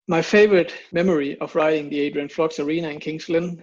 My favorite memory of riding the Adrian Flux Arena in King's Lynn,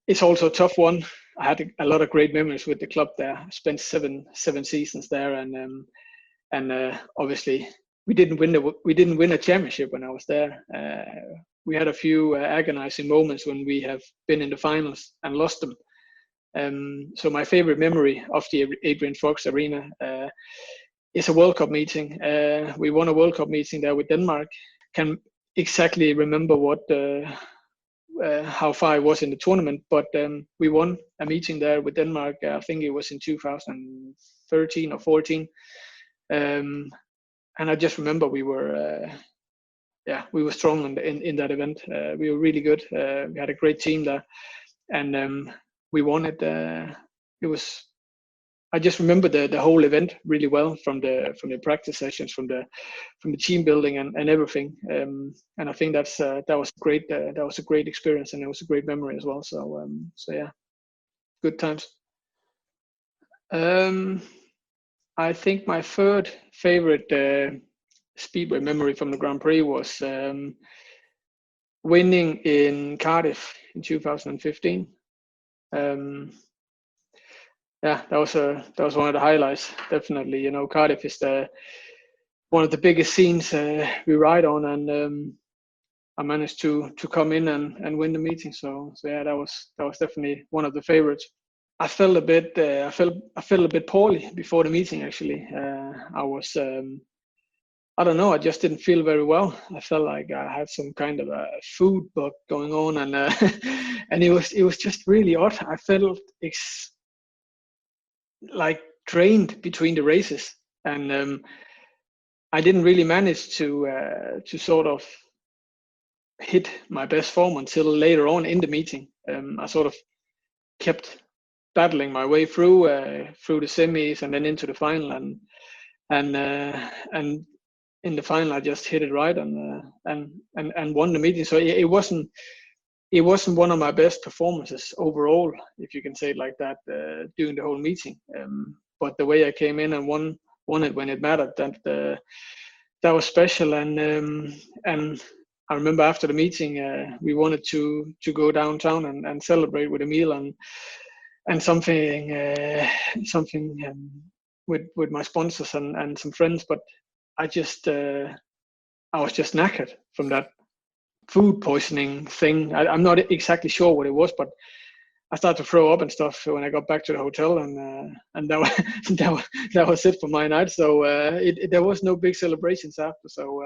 it's also a tough one. I had a lot of great memories with the club there. I spent seven seasons there, and obviously we didn't win a championship when I was there. We had a few agonizing moments when we have been in the finals and lost them. So my favorite memory of the Adrian Flux Arena is a World Cup meeting. We won a World Cup meeting there with Denmark. Can exactly remember how far I was in the tournament, but we won a meeting there with Denmark. I think it was in 2013 or 14, and I just remember we were strong in that event. We were really good. We had a great team there, and we won it. It was. I just remember the whole event really well, from the practice sessions, from the team building and everything. And I think that was great. That was a great experience, and it was a great memory as well. So yeah, good times. I think my third favorite Speedway memory from the Grand Prix was winning in Cardiff in 2015. Yeah, that was one of the highlights. Definitely, Cardiff is one of the biggest scenes we ride on, and I managed to come in and win the meeting. So yeah, that was definitely one of the favorites. I felt a bit poorly before the meeting. Actually, I was I don't know. I just didn't feel very well. I felt like I had some kind of a food bug going on, and and it was just really odd. I felt like drained between the races, and I didn't really manage to sort of hit my best form until later on in the meeting. I sort of kept battling my way through the semis and then into the final, and in the final I just hit it right and won the meeting. So it wasn't one of my best performances overall, if you can say it like that, during the whole meeting. But the way I came in and won it when it mattered, that was special. And I remember after the meeting, we wanted to go downtown and celebrate with a meal and something with my sponsors and some friends. But I was just knackered from that food poisoning thing. I'm not exactly sure what it was, but I started to throw up and stuff when I got back to the hotel, and that was that was it for my night. So there was no big celebrations after. So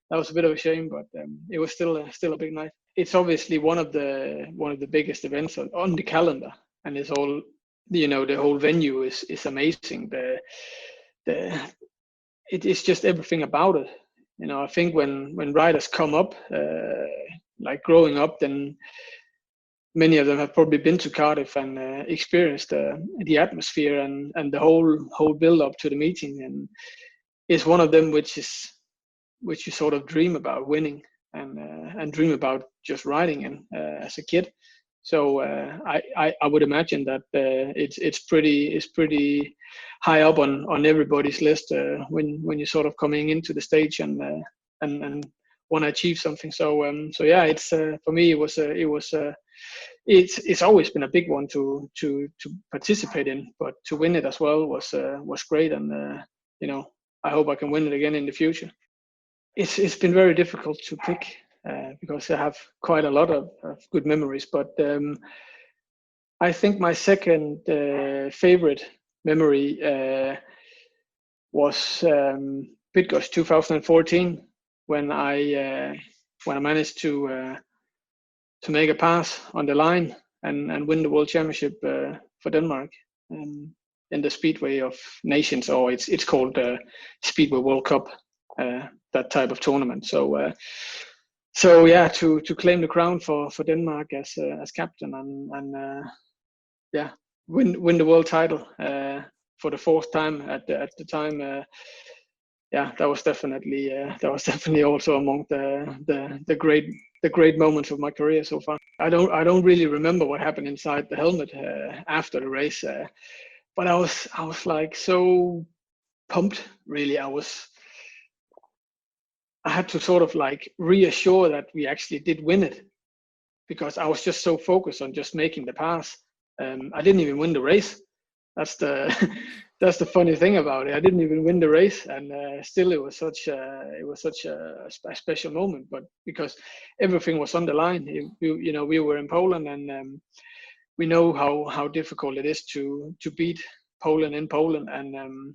that was a bit of a shame, but it was still a big night. It's obviously one of the biggest events on the calendar, and it's all, the whole venue is amazing. It is just everything about it. I think when riders come up, like growing up, then many of them have probably been to Cardiff and experienced the atmosphere and the whole build up to the meeting, and it's one of them which you sort of dream about winning and dream about just riding in as a kid. So I would imagine that it's pretty high up on everybody's list when you're sort of coming into the stage and want to achieve something. So yeah, it's for me it's always been a big one to participate in, but to win it as well was great, and I hope I can win it again in the future. It's been very difficult to pick because I have quite a lot of good memories, but I think my second favorite memory was Bidgosh 2014, when I managed to make a pass on the line and win the World Championship for Denmark in the Speedway of Nations, or it's called Speedway World Cup, that type of tournament. So yeah, to claim the crown for Denmark as captain and yeah, win the world title for the fourth time at the time. Yeah, that was definitely also among the great moments of my career so far. I don't really remember what happened inside the helmet after the race, but I was like so pumped. Really, I had to sort of like reassure that we actually did win it, because I was just so focused on just making the pass. I didn't even win the race. That's the that's the funny thing about it. I didn't even win the race, and still it was such a special moment. But because everything was on the line, you know, we were in Poland, and we know how difficult it is to beat Poland in Poland, and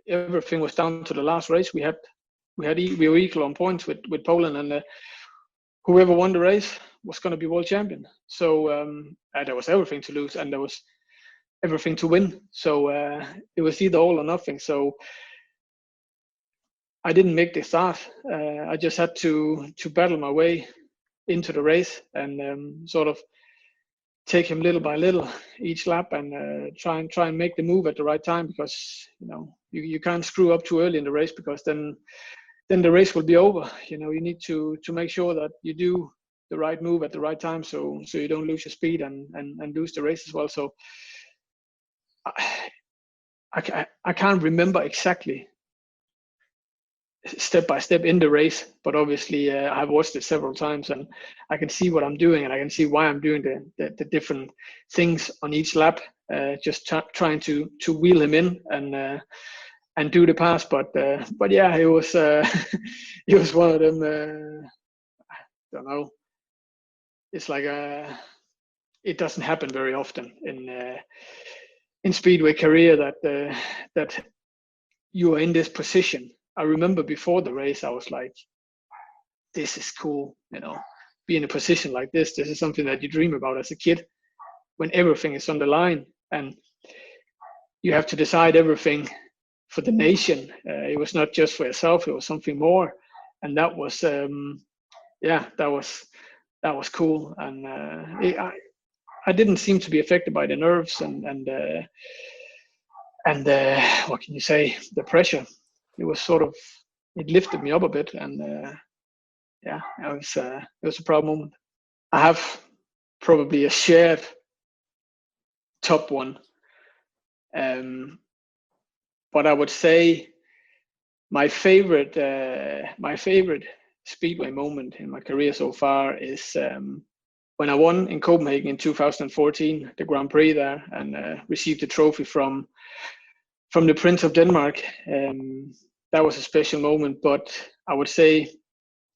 everything was down to the last race. We were equal on points with Poland, and whoever won the race was going to be world champion. So there was everything to lose, and there was everything to win. So it was either all or nothing. So I didn't make the start. I just had to battle my way into the race, and sort of take him little by little each lap, and try and make the move at the right time, because you know you can't screw up too early in the race, because then the race will be over. You know, you need to make sure that you do the right move at the right time, so you don't lose your speed and lose the race as well. So I can't remember exactly step by step in the race, but obviously I've watched it several times, and I can see what I'm doing, and I can see why I'm doing the different things on each lap, just trying to wheel him in and do the pass. But yeah, it was it was one of them. I don't know. It's like it doesn't happen very often in Speedway career that you are in this position. I remember before the race, I was like, this is cool, you know, be in a position like this. This is something that you dream about as a kid, when everything is on the line and you have to decide everything for the nation. It was not just for yourself, it was something more. And that was, yeah, that was cool. And I didn't seem to be affected by the nerves and what can you say, the pressure. It was sort of, it lifted me up a bit, and yeah, it was a proud moment. I have probably a shared top one, but I would say my favorite Speedway moment in my career so far is when I won in Copenhagen in 2014, the Grand Prix there, and received the trophy from the Prince of Denmark. That was a special moment, but I would say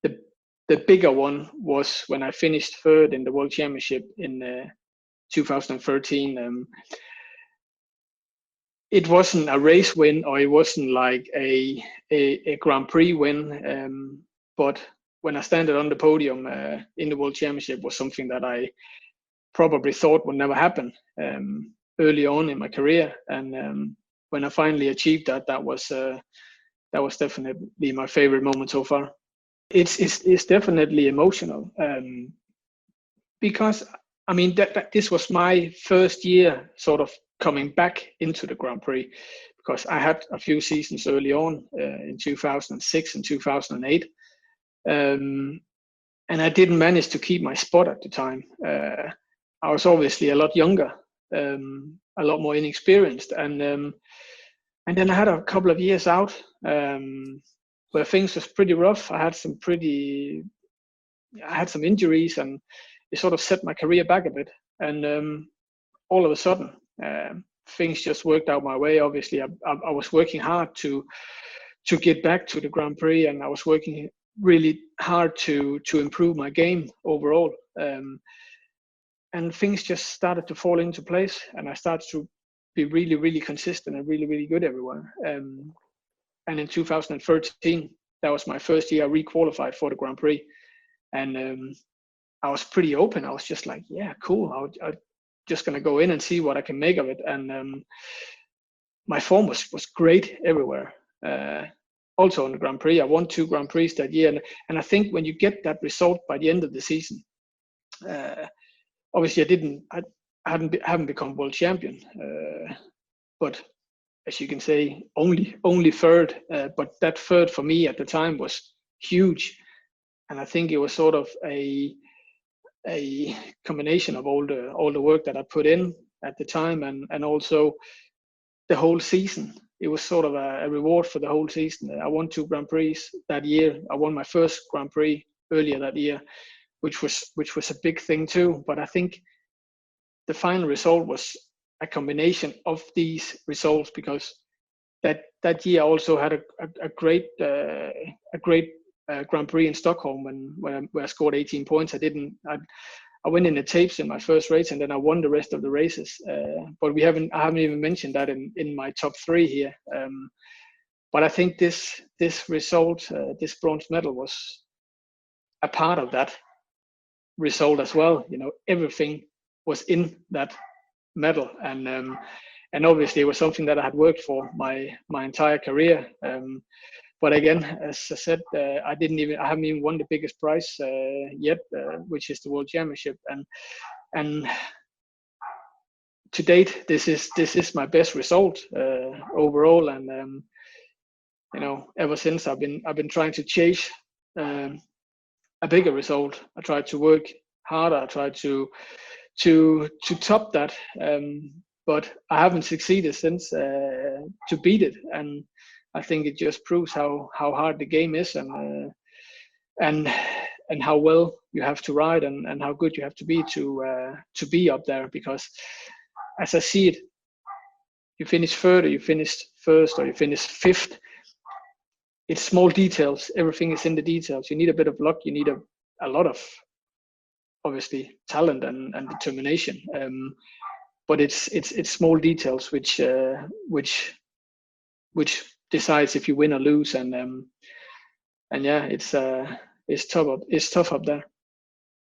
the bigger one was when I finished third in the World Championship in 2013. It wasn't a race win, or it wasn't like a Grand Prix win, but when I standed on the podium in the World Championship was something that I probably thought would never happen early on in my career. And when I finally achieved that, that was definitely my favorite moment so far. It's definitely emotional, because I mean that this was my first year sort of coming back into the Grand Prix, because I had a few seasons early on in 2006 and 2008, and I didn't manage to keep my spot at the time. I was obviously a lot younger, a lot more inexperienced, and then I had a couple of years out where things was pretty rough. I had some injuries, and it sort of set my career back a bit. And all of a sudden, things just worked out my way. Obviously, I was working hard to get back to the Grand Prix, and I was working really hard to improve my game overall. And things just started to fall into place, and I started to be really, really consistent and really, really good everywhere. And in 2013, that was my first year I re-qualified for the Grand Prix. And I was pretty open. I was just like, yeah, cool. I'm just going to go in and see what I can make of it. And my form was great everywhere. Also in the Grand Prix, I won 2 Grand Prix that year. And I think when you get that result by the end of the season, obviously I haven't become world champion, but as you can say, only third. But that third for me at the time was huge, and I think it was sort of a combination of all the work that I put in at the time, and also the whole season. it was sort of a reward for the whole season. I won 2 Grand Prix that year. I won my first Grand Prix earlier that year, which was a big thing too. But I think the final result was a combination of these results, because that year I also had a great Grand Prix in Stockholm where I scored 18 points. I went in the tapes in my first race, and then I won the rest of the races. But I haven't even mentioned that in my top 3 here. But I think this result, this bronze medal, was a part of that result as well. You know, everything was in that medal, and obviously it was something that I had worked for my entire career. But again, as I said, I haven't even won the biggest prize yet, which is the World Championship, and to date, this is my best result overall, and you know, ever since I've been trying to chase a bigger result. I tried to work harder. I tried to top that, but I haven't succeeded since to beat it, and I think it just proves how hard the game is, and how well you have to ride, and how good you have to be up there. Because as I see it, you finish third, or you finish first, or you finish fifth. It's small details. Everything is in the details. You need a bit of luck. You need a lot of, obviously, talent and determination. But it's small details which decides if you win or lose. And yeah, it's tough up there.